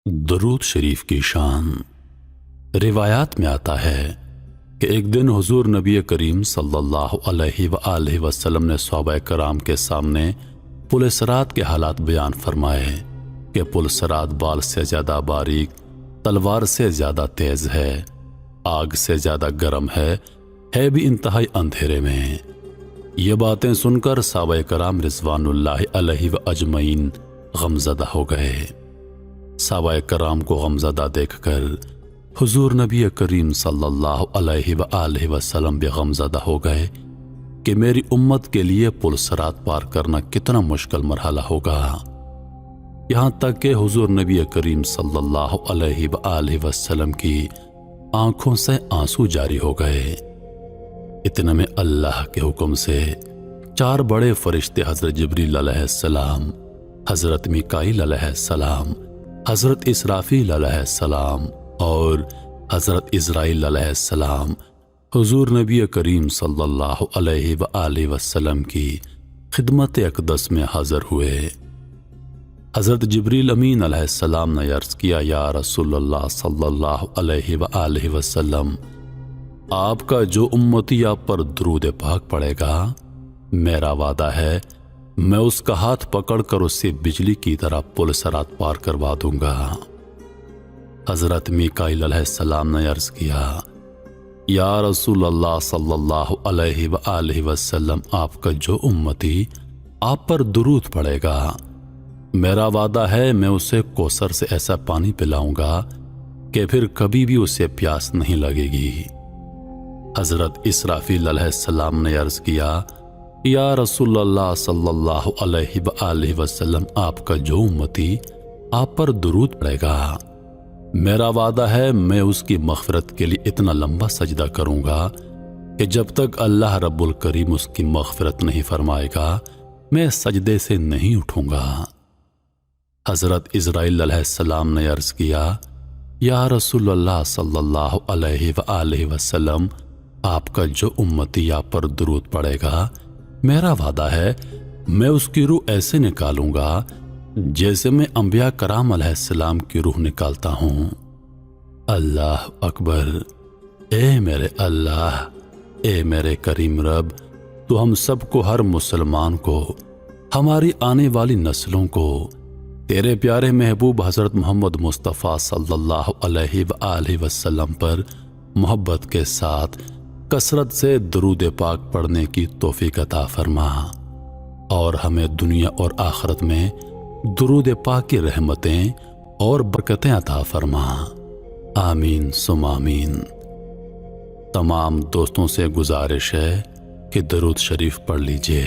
درود شریف کی شان۔ روایات میں آتا ہے کہ ایک دن حضور نبی کریم صلی اللہ علیہ وآلہ وسلم نے صحابہ کرام کے سامنے پل صراط کے حالات بیان فرمائے کہ پل صراط بال سے زیادہ باریک، تلوار سے زیادہ تیز ہے، آگ سے زیادہ گرم ہے بھی انتہائی اندھیرے میں۔ یہ باتیں سن کر صحابہ کرام رضوان اللہ علیہ و اجمعین غمزدہ ہو گئے۔ صحابہ کرام کو غمزدہ دیکھ کر حضور نبی کریم صلی اللہ علیہ وآلہ وسلم بھی غمزدہ ہو گئے کہ میری امت کے لیے پل صراط پار کرنا کتنا مشکل مرحلہ ہوگا۔ یہاں تک کہ حضور نبی کریم صلی اللہ علیہ وآلہ وسلم کی آنکھوں سے آنسو جاری ہو گئے۔ اتنے میں اللہ کے حکم سے 4 بڑے فرشتے حضرت جبریل علیہ السلام، حضرت میکائیل علیہ السلام، حضرت اسرافیل علیہ السلام اور حضرت عزرائیل علیہ السلام حضور نبی کریم صلی اللہ علیہ وآلہ وسلم کی خدمت اقدس میں حاضر ہوئے۔ حضرت جبریل امین علیہ السلام نے عرض کیا، یا رسول اللہ صلی اللہ علیہ وآلہ وسلم، آپ کا جو امتی آپ پر درود پاک پڑے گا، میرا وعدہ ہے میں اس کا ہاتھ پکڑ کر اسے بجلی کی طرح پل صراط پار کروا دوں گا۔ حضرت میکائیل علیہ السلام نے عرض کیا، یا رسول اللہ صلی اللہ علیہ وآلہ وسلم، آپ کا جو امتی آپ پر درود پڑے گا، میرا وعدہ ہے میں اسے کوثر سے ایسا پانی پلاؤں گا کہ پھر کبھی بھی اسے پیاس نہیں لگے گی۔ حضرت اسرافیل علیہ السلام نے عرض کیا، یا رسول اللہ صلی اللہ علیہ وآلہ وسلم، آپ کا جو امتی آپ پر درود پڑے گا، میرا وعدہ ہے میں اس کی مغفرت کے لیے اتنا لمبا سجدہ کروں گا کہ جب تک اللہ رب الکریم اس کی مغفرت نہیں فرمائے گا میں سجدے سے نہیں اٹھوں گا۔ حضرت عزرائیل علیہ السلام نے عرض کیا، یا رسول اللہ صلی اللہ علیہ وآلہ وسلم، آپ کا جو امتی آپ پر درود پڑے گا، میرا وعدہ ہے میں اس کی روح ایسے نکالوں گا جیسے میں انبیاء کرام علیہ السلام کی روح نکالتا ہوں۔ اللہ اکبر۔ اے میرے اللہ، اے میرے کریم رب، تو ہم سب کو، ہر مسلمان کو، ہماری آنے والی نسلوں کو تیرے پیارے محبوب حضرت محمد مصطفیٰ صلی اللہ علیہ وآلہ وسلم پر محبت کے ساتھ کثرت سے درود پاک پڑھنے کی توفیق عطا فرما، اور ہمیں دنیا اور آخرت میں درود پاک کی رحمتیں اور برکتیں عطا فرما۔ آمین ثم آمین۔ تمام دوستوں سے گزارش ہے کہ درود شریف پڑھ لیجئے۔